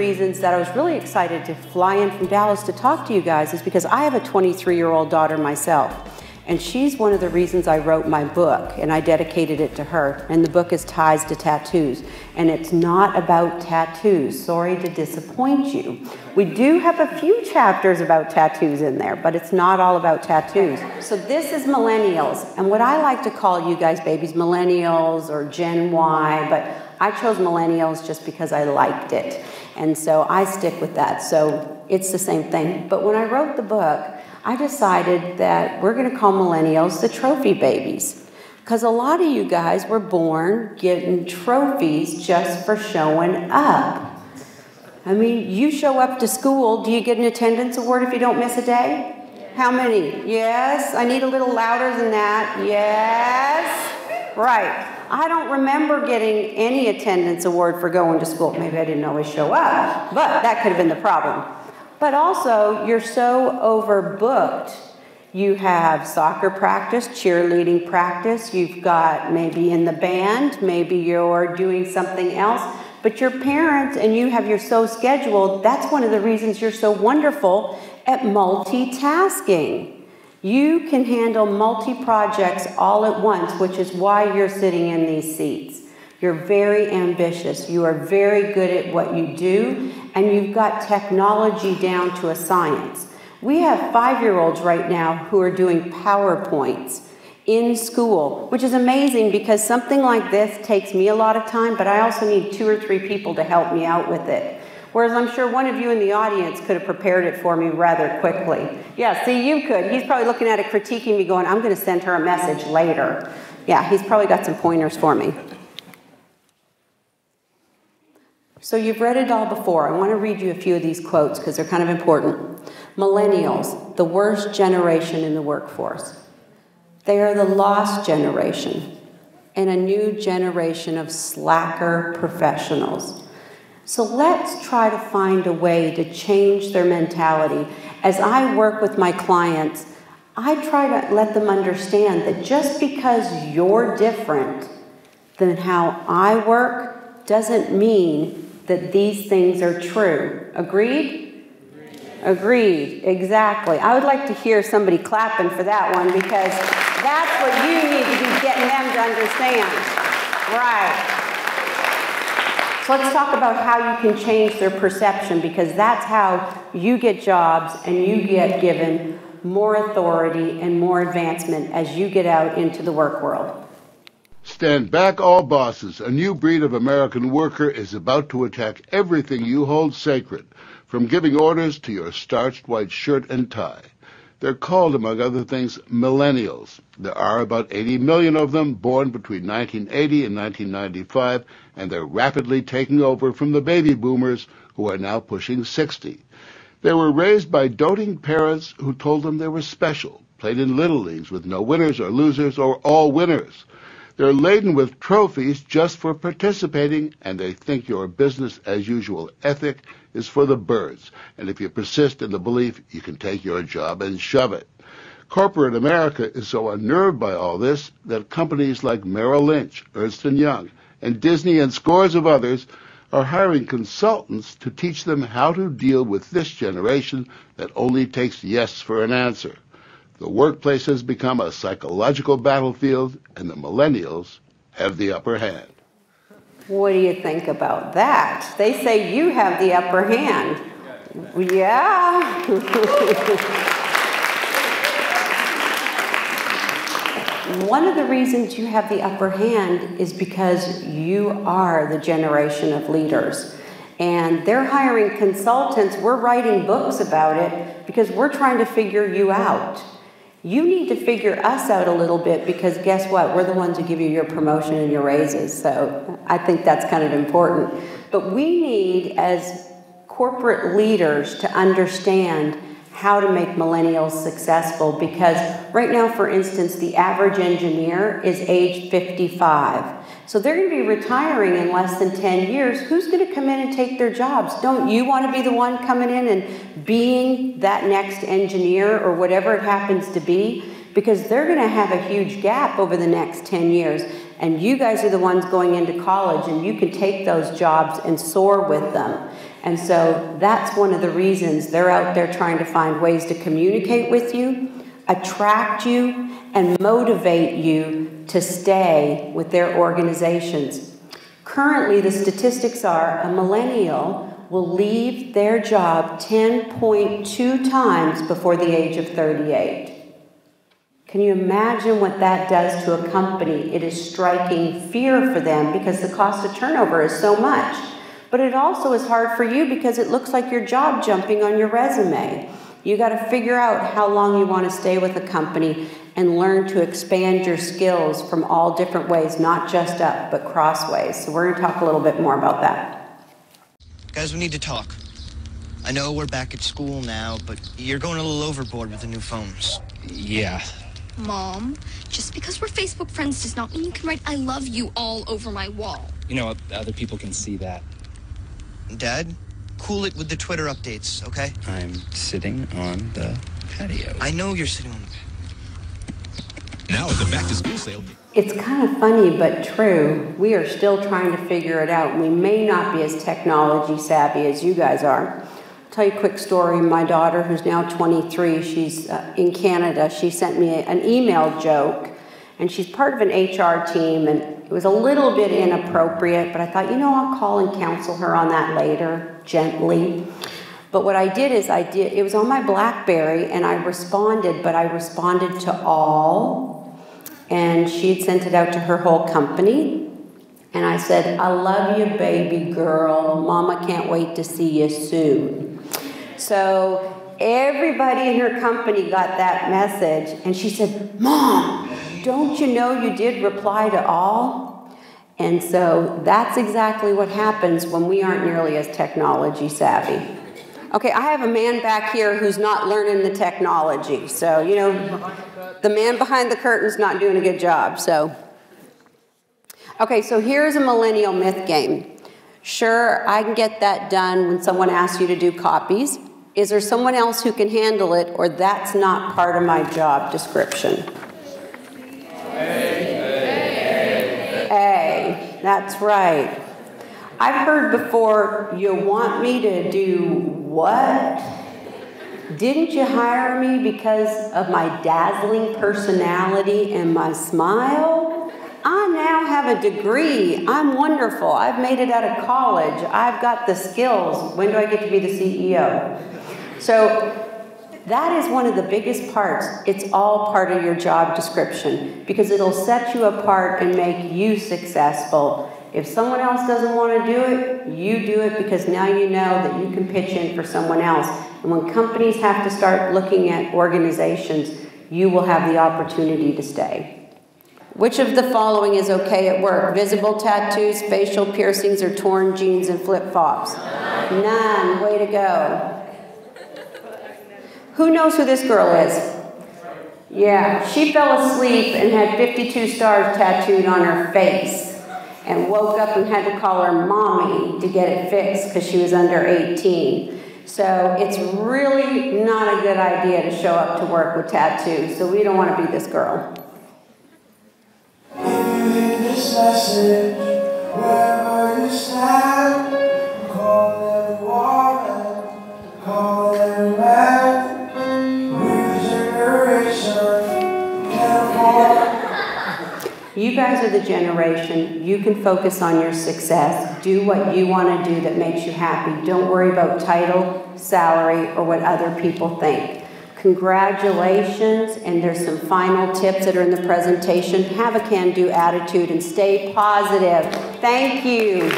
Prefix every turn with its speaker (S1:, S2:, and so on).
S1: reasons that I was really excited to fly in from Dallas to talk to you guys is because I have a 23-year-old daughter myself. And she's one of the reasons I wrote my book, and I dedicated it to her. And the book is Ties to Tattoos. And it's not about tattoos. Sorry to disappoint you. We do have a few chapters about tattoos in there, but it's not all about tattoos. So this is millennials. And what I like to call you guys babies, millennials or Gen Y, but I chose millennials just because I liked it. And so I stick with that. So it's the same thing. But when I wrote the book, I decided that we're going to call millennials the trophy babies, because a lot of you guys were born getting trophies just for showing up. I mean, you show up to school, do you get an attendance award if you don't miss a day? How many? Yes, I need a little louder than that. Yes, right. I don't remember getting any attendance award for going to school. Maybe I didn't always show up, but that could have been the problem. But also, you're so overbooked. You have soccer practice, cheerleading practice, you've got maybe in the band, maybe you're doing something else, but your parents and you're so scheduled, that's one of the reasons you're so wonderful at multitasking. You can handle multi-projects all at once, which is why you're sitting in these seats. You're very ambitious. You are very good at what you do, and you've got technology down to a science. We have 5-year-olds right now who are doing PowerPoints in school, which is amazing because something like this takes me a lot of time, but I also need 2 or 3 people to help me out with it. Whereas I'm sure one of you in the audience could have prepared it for me rather quickly. Yeah, see, you could. He's probably looking at it, critiquing me, going, I'm going to send her a message later. Yeah, he's probably got some pointers for me. So you've read it all before. I want to read you a few of these quotes because they're kind of important. Millennials, the worst generation in the workforce. They are the lost generation and a new generation of slacker professionals. So let's try to find a way to change their mentality. As I work with my clients, I try to let them understand that just because you're different than how I work doesn't mean that these things are true. Agreed? Agreed, exactly. I would like to hear somebody clapping for that one because that's what you need to be getting them to understand. Right. So let's talk about how you can change their perception, because that's how you get jobs and you get given more authority and more advancement as you get out into the work world.
S2: Stand back, all bosses. A new breed of American worker is about to attack everything you hold sacred, from giving orders to your starched white shirt and tie. They're called, among other things, millennials. There are about 80 million of them born between 1980 and 1995, and they're rapidly taking over from the baby boomers who are now pushing 60. They were raised by doting parents who told them they were special, played in little leagues with no winners or losers or all winners. They're laden with trophies just for participating, and they think your business-as-usual ethic is for the birds. And if you persist in the belief, you can take your job and shove it. Corporate America is so unnerved by all this that companies like Merrill Lynch, Ernst & Young, and Disney and scores of others are hiring consultants to teach them how to deal with this generation that only takes yes for an answer. The workplace has become a psychological battlefield, and the millennials have the upper hand.
S1: What do you think about that? They say you have the upper hand. Yeah. One of the reasons you have the upper hand is because you are the generation of leaders. And they're hiring consultants. We're writing books about it because we're trying to figure you out. You need to figure us out a little bit because guess what? We're the ones who give you your promotion and your raises. So I think that's kind of important. But we need, as corporate leaders, to understand how to make millennials successful, because right now, for instance, the average engineer is age 55. So they're going to be retiring in less than 10 years. Who's going to come in and take their jobs? Don't you want to be the one coming in and being that next engineer or whatever it happens to be? Because they're going to have a huge gap over the next 10 years. And you guys are the ones going into college, and you can take those jobs and soar with them. And so that's one of the reasons they're out there trying to find ways to communicate with you, attract you, and motivate you to stay with their organizations. Currently, the statistics are a millennial will leave their job 10.2 times before the age of 38. Can you imagine what that does to a company? It is striking fear for them because the cost of turnover is so much. But it also is hard for you because it looks like you're job jumping on your resume. You got to figure out how long you want to stay with a company and learn to expand your skills from all different ways, not just up, but crossways. So we're going to talk a little bit more about that.
S3: Guys, we need to talk. I know we're back at school now, but you're going a little overboard with the new phones.
S4: Yeah.
S5: Mom, just because we're Facebook friends does not mean you can write I love you all over my wall.
S4: You know, other people can see that.
S3: Dad, cool it with the Twitter updates, okay?
S4: I'm sitting on the patio.
S3: I know you're sitting on the patio.
S6: Now at the back-to-school sale.
S1: It's kind of funny, but true. We are still trying to figure it out. We may not be as technology savvy as you guys are. I'll tell you a quick story. My daughter, who's now 23, she's in Canada. She sent me an email joke, and she's part of an HR team, and it was a little bit inappropriate, but I thought, you know, I'll call and counsel her on that later, gently. But what I did is it was on my BlackBerry, and I responded, but I responded to all, and she had sent it out to her whole company, and I said, I love you, baby girl. Mama can't wait to see you soon. So everybody in her company got that message, and she said, Mom, don't you know you did reply to all? And so that's exactly what happens when we aren't nearly as technology savvy. Okay, I have a man back here who's not learning the technology. So, you know, the man behind the curtain's not doing a good job. So, okay, so here's a millennial myth game. Sure, I can get that done when someone asks you to do copies. Is there someone else who can handle it, or that's not part of my job description? A, that's right. I've heard before, you want me to do what? Didn't you hire me because of my dazzling personality and my smile? I now have a degree. I'm wonderful. I've made it out of college. I've got the skills. When do I get to be the CEO? So that is one of the biggest parts. It's all part of your job description because it'll set you apart and make you successful. If someone else doesn't want to do it, you do it because now you know that you can pitch in for someone else. And when companies have to start looking at organizations, you will have the opportunity to stay. Which of the following is okay at work? Visible tattoos, facial piercings, or torn jeans and flip-flops? None. Way to go. Who knows who this girl is? Yeah, she fell asleep and had 52 stars tattooed on her face and woke up and had to call her mommy to get it fixed because she was under 18. So it's really not a good idea to show up to work with tattoos, so we don't want to be this girl.
S7: This message, wherever you stand, call it water, call it man, we're the generation, can't afford.
S1: You guys are the generation. You can focus on your success. Do what you want to do that makes you happy. Don't worry about title, salary, or what other people think. Congratulations, and there's some final tips that are in the presentation. Have a can-do attitude and stay positive. Thank you.